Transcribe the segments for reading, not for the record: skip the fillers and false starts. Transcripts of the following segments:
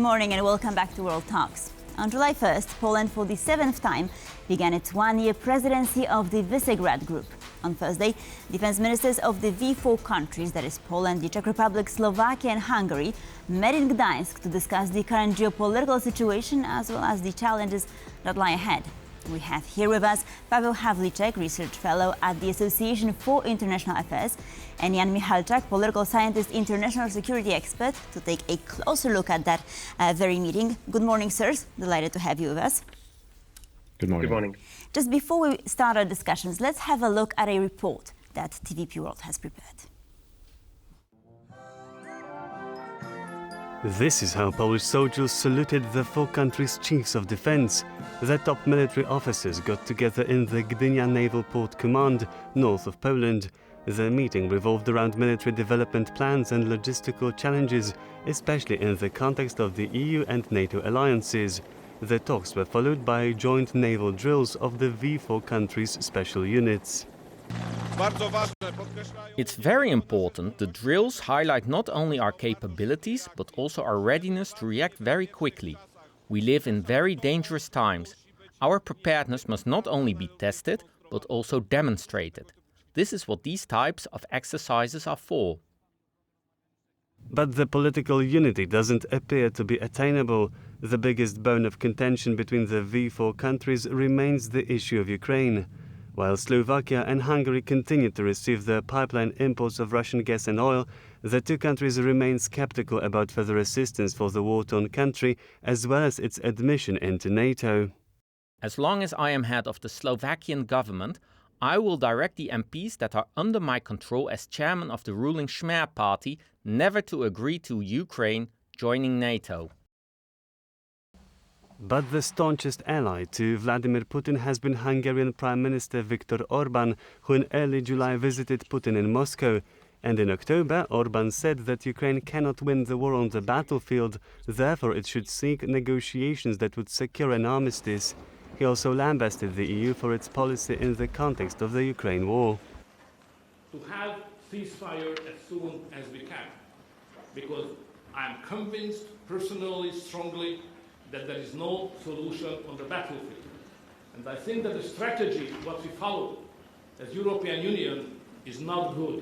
morning and welcome back to World Talks. On July 1st, Poland for the 7th time began its one-year presidency of the Visegrád Group. On Thursday, defense ministers of the V4 countries, that is Poland, the Czech Republic, Slovakia and Hungary, met in Gdańsk to discuss the current geopolitical situation as well as the challenges that lie ahead. We have here with us Pavel Havlíček, research fellow at the Association for International Affairs, and Ján Michalčák, political scientist, international security expert, to take a closer look at that very meeting. Good morning, sirs. Delighted to have you with us. Good morning. Good morning. Just before we start our discussions, let's have a look at a report that TVP World has prepared. This is how Polish soldiers saluted the four countries' chiefs of defense. The top military officers got together in the Gdynia Naval Port Command, north of Poland. The meeting revolved around military development plans and logistical challenges, especially in the context of the EU and NATO alliances. The talks were followed by joint naval drills of the V4 countries' special units. It's very important the drills highlight not only our capabilities, but also our readiness to react very quickly. We live in very dangerous times. Our preparedness must not only be tested, but also demonstrated. This is what these types of exercises are for. But the political unity doesn't appear to be attainable. The biggest bone of contention between the V4 countries remains the issue of Ukraine. While Slovakia and Hungary continue to receive the pipeline imports of Russian gas and oil, the two countries remain skeptical about further assistance for the war-torn country, as well as its admission into NATO. As long as I am head of the Slovakian government, I will direct the MPs that are under my control as chairman of the ruling Smer party never to agree to Ukraine joining NATO. But the staunchest ally to Vladimir Putin has been Hungarian Prime Minister Viktor Orbán, who in early July visited Putin in Moscow. And in October, Orbán said that Ukraine cannot win the war on the battlefield, therefore it should seek negotiations that would secure an armistice. He also lambasted the EU for its policy in the context of the Ukraine war. To have ceasefire as soon as we can, because I am convinced personally, strongly, that there is no solution on the battlefield. And I think that the strategy, what we follow as European Union, is not good.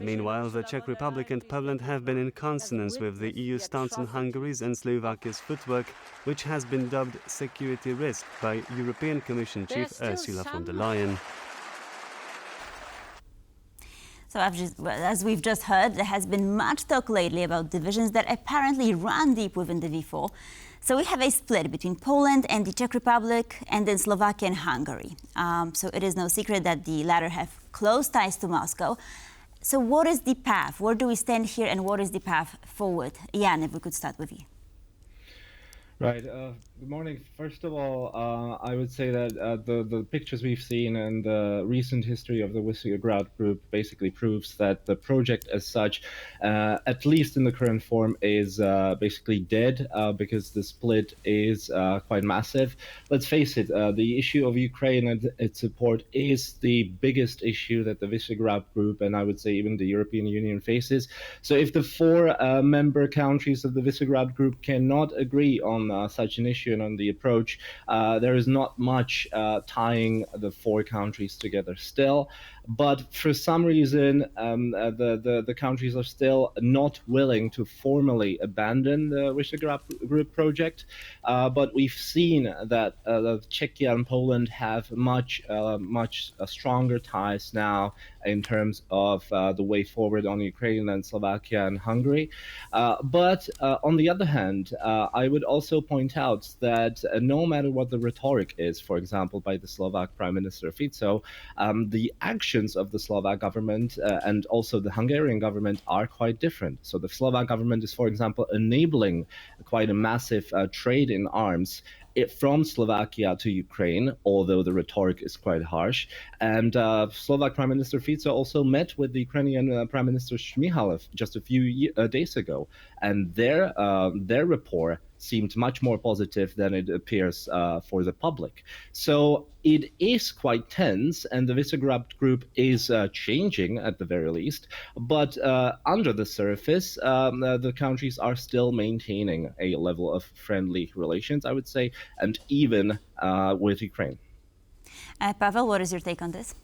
Meanwhile, the Czech Republic and Poland have been in consonance with the EU stance on Hungary's and Slovakia's footwork, which has been dubbed security risk by European Commission Chief Ursula von der Leyen. So as we've just heard, there has been much talk lately about divisions that apparently run deep within the V4. So we have a split between Poland and the Czech Republic and then Slovakia and Hungary. So it is no secret that the latter have close ties to Moscow. So what is the path? Where do we stand here and what is the path forward? Ján, if we could start with you. Right. Good morning. First of all, I would say that the pictures we've seen and the recent history of the Visegrád Group basically proves that the project as such, at least in the current form, is basically dead because the split is quite massive. Let's face it, the issue of Ukraine and its support is the biggest issue that the Visegrád Group and I would say even the European Union faces. So if the four member countries of the Visegrád Group cannot agree on such an issue and on the approach, there is not much tying the four countries together still. But for some reason, the countries are still not willing to formally abandon the Visegrád Group project. But we've seen that Czechia and Poland have much stronger ties now in terms of the way forward on Ukraine and Slovakia and Hungary. But on the other hand, I would also point out that no matter what the rhetoric is, for example, by the Slovak Prime Minister Fico, the actions of the Slovak government and also the Hungarian government are quite different. So the Slovak government is, for example, enabling quite a massive trade in arms from Slovakia to Ukraine, although the rhetoric is quite harsh. And Slovak Prime Minister Fico also met with the Ukrainian Prime Minister Shmyhal just a few days ago. And their rapport seemed much more positive than it appears for the public. So it is quite tense, and the Visegrád Group is changing at the very least. But under the surface, the countries are still maintaining a level of friendly relations, I would say, and even with Ukraine. Pavel, what is your take on this?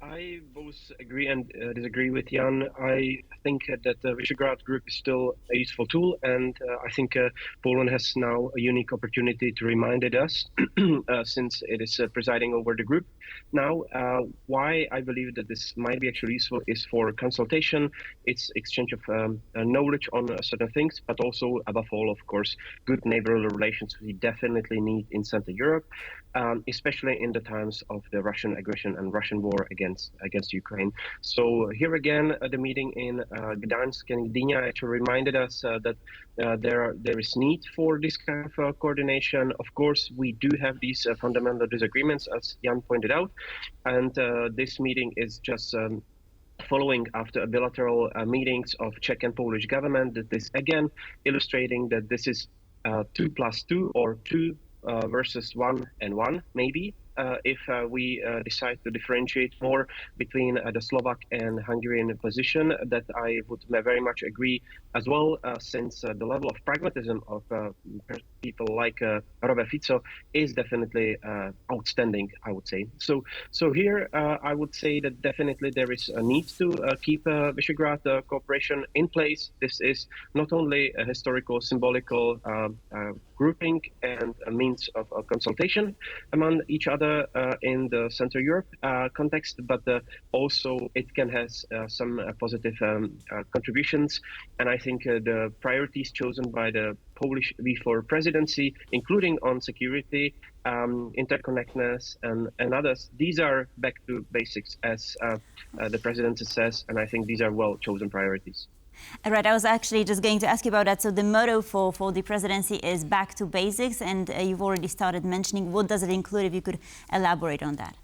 I both agree and disagree with Jan. I think that the Visegrád Group is still a useful tool, and I think Poland has now a unique opportunity to remind us, since it is presiding over the group. Now, why I believe that this might be actually useful is for consultation, it's exchange of knowledge on certain things, but also, above all, of course, good neighborly relations we definitely need in Central Europe, especially in the times of the Russian aggression and Russian war against Ukraine. So here again, the meeting in Gdańsk and Gdynia actually reminded us that there is need for this kind of coordination. Of course, we do have these fundamental disagreements, as Jan pointed out, and this meeting is just following after bilateral meetings of Czech and Polish government. That is again illustrating that this is 2 + 2 or 2 versus 1 and 1, maybe, if we decide to differentiate more between the Slovak and Hungarian position, that I would very much agree as well, since the level of pragmatism of people like Robert Fico is definitely outstanding, I would say. So here I would say that definitely there is a need to keep Visegrád cooperation in place. This is not only a historical, symbolical grouping and a means of consultation among each other in the Central Europe context, but also it can have some positive contributions. And I think the priorities chosen by the Polish V4 presidency, including on security, interconnectedness, and others, these are back to basics, as the presidency says, and I think these are well-chosen priorities. Right, I was actually just going to ask you about that. So the motto for the presidency is back to basics, and you've already started mentioning. What does it include, if you could elaborate on that?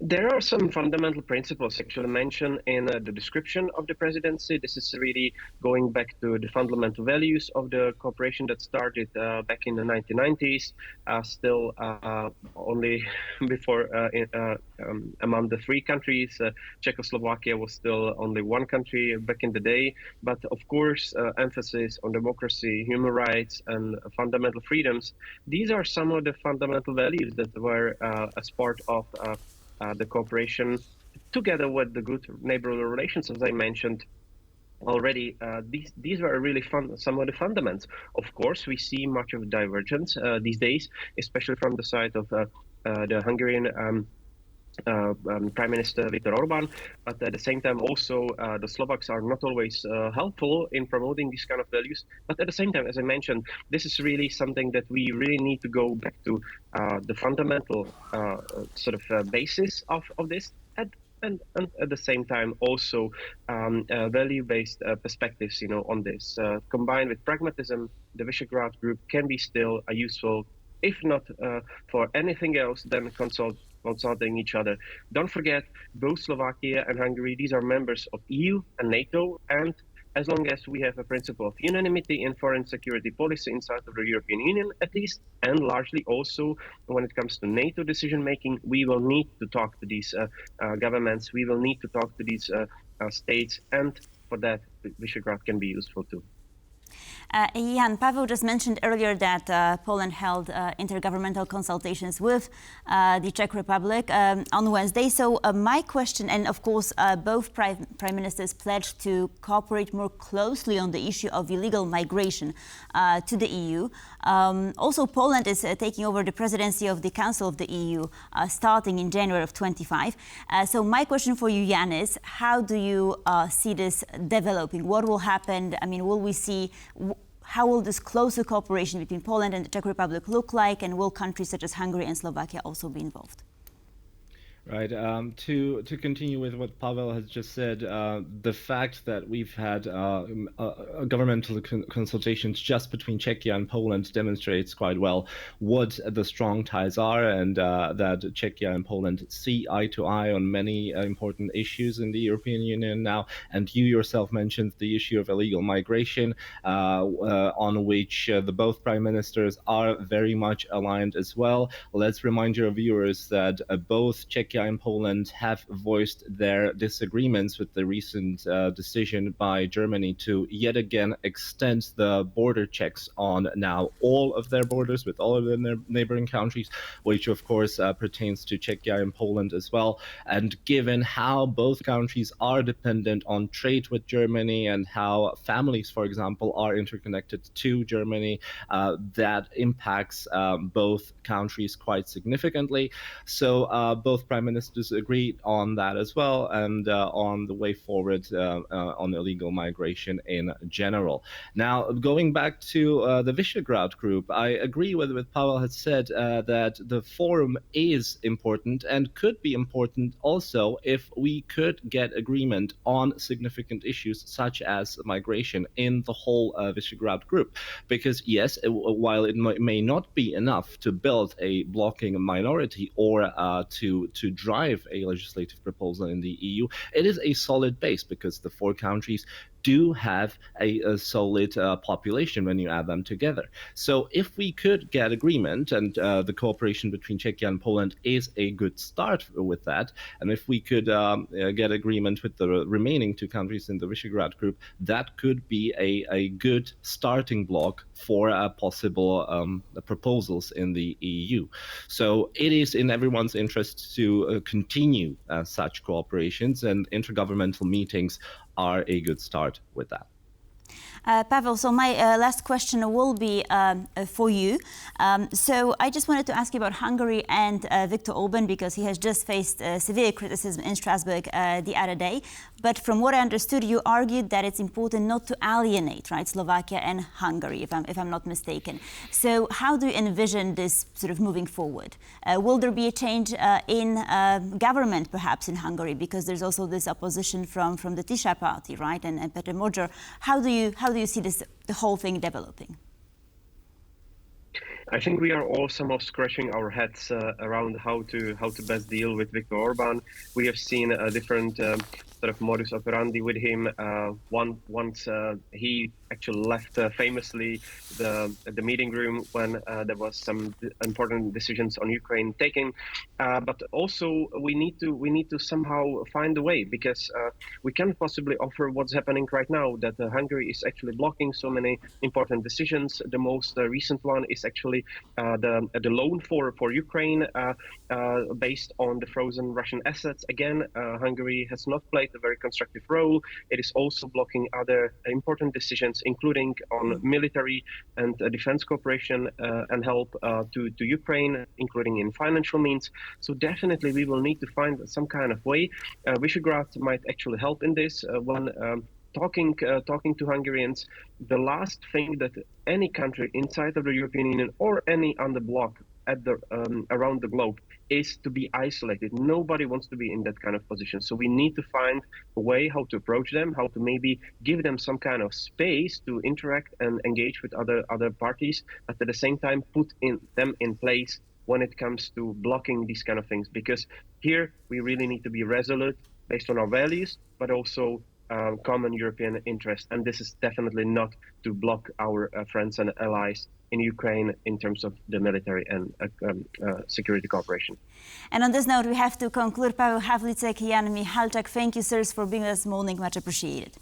There are some fundamental principles actually mentioned in the description of the presidency. This is really going back to the fundamental values of the cooperation that started back in the 1990s, still only before among the 3 countries. Czechoslovakia was still only 1 country back in the day. But of course, emphasis on democracy, human rights, and fundamental freedoms. These are some of the fundamental values that were as part of the cooperation, together with the good neighborly relations, as I mentioned already. These were really some of the fundamentals. Of course, we see much of divergence these days, especially from the side of the Hungarian Prime Minister Viktor Orbán, but at the same time also the Slovaks are not always helpful in promoting these kind of values. But at the same time, as I mentioned, this is really something that we really need to go back to the fundamental sort of basis of this, and at the same time also value-based perspectives, on this. Combined with pragmatism, the Visegrád Group can be still a useful, if not for anything else, then consulting each other. Don't forget, both Slovakia and Hungary, these are members of EU and NATO, and as long as we have a principle of unanimity in foreign security policy inside of the European Union, at least, and largely also when it comes to NATO decision-making, we will need to talk to these governments, we will need to talk to these states, and for that, Visegrád can be useful too. Jan, Pavel just mentioned earlier that Poland held intergovernmental consultations with the Czech Republic on Wednesday. So my question, and of course both prime ministers pledged to cooperate more closely on the issue of illegal migration to the EU. Also, Poland is taking over the presidency of the Council of the EU starting in January of 25. So my question for you, Jan, is how do you see this developing? What will happen? I mean, will we see... How will this closer cooperation between Poland and the Czech Republic look like, and will countries such as Hungary and Slovakia also be involved? Right. To continue with what Pavel has just said, the fact that we've had governmental consultations just between Czechia and Poland demonstrates quite well what the strong ties are, and that Czechia and Poland see eye to eye on many important issues in the European Union now. And you yourself mentioned the issue of illegal migration, on which the both prime ministers are very much aligned as well. Let's remind your viewers that both Czechia and Poland have voiced their disagreements with the recent decision by Germany to yet again extend the border checks on now all of their borders with all of their neighboring countries, which of course pertains to Czechia and Poland as well. And given how both countries are dependent on trade with Germany and how families, for example, are interconnected to Germany, that impacts both countries quite significantly. So both prime ministers agreed on that as well, and on the way forward on illegal migration in general. Now, going back to the Visegrád Group, I agree with what Pavel has said, that the forum is important and could be important also if we could get agreement on significant issues such as migration in the whole Visegrád Group. Because yes, while it may not be enough to build a blocking minority or to drive a legislative proposal in the EU, it is a solid base because the four countries do have a solid population when you add them together. So if we could get agreement, and the cooperation between Czechia and Poland is a good start with that, and if we could get agreement with the remaining two countries in the Visegrád Group, that could be a good starting block for possible proposals in the EU. So it is in everyone's interest to continue such cooperations, and intergovernmental meetings are a good start with that. Pavel, so my last question will be for you. So I just wanted to ask you about Hungary and Viktor Orban, because he has just faced severe criticism in Strasbourg the other day. But from what I understood, you argued that it's important not to alienate, right, Slovakia and Hungary, if I'm not mistaken. So how do you envision this sort of moving forward? Will there be a change in government, perhaps, in Hungary? Because there's also this opposition from the Tisza party, right, and Peter Magyar. How do you see this, the whole thing developing? I think we are all somehow scratching our heads around how to best deal with Viktor Orban. We have seen a different sort of modus operandi with him. Once he actually left famously the meeting room when there was some important decisions on Ukraine taken. But also we need to somehow find a way, because we can't possibly offer what's happening right now, that Hungary is actually blocking so many important decisions. The most recent one is actually the loan for Ukraine based on the frozen Russian assets. Again, Hungary has not played a very constructive role. It is also blocking other important decisions, including on military and defense cooperation and help to Ukraine, including in financial means. So definitely we will need to find some kind of way. Visegrád might actually help in this. When talking to Hungarians, the last thing that any country inside of the European Union or any on the bloc at the around the globe is to be isolated. Nobody wants to be in that kind of position. So we need to find a way how to approach them, how to maybe give them some kind of space to interact and engage with other parties, but at the same time put them in place when it comes to blocking these kind of things. Because here we really need to be resolute based on our values, but also common European interest. And this is definitely not to block our friends and allies in Ukraine in terms of the military and security cooperation. And on this note, we have to conclude. Pavel Havlíček, Ján Michalčák, thank you, sirs, for being with us this morning. Much appreciated.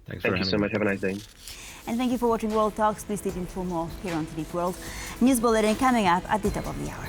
Thank you so much. Have a nice day. And thank you for watching World Talks. Please stay tuned for more here on TVP World. News bulletin coming up at the top of the hour.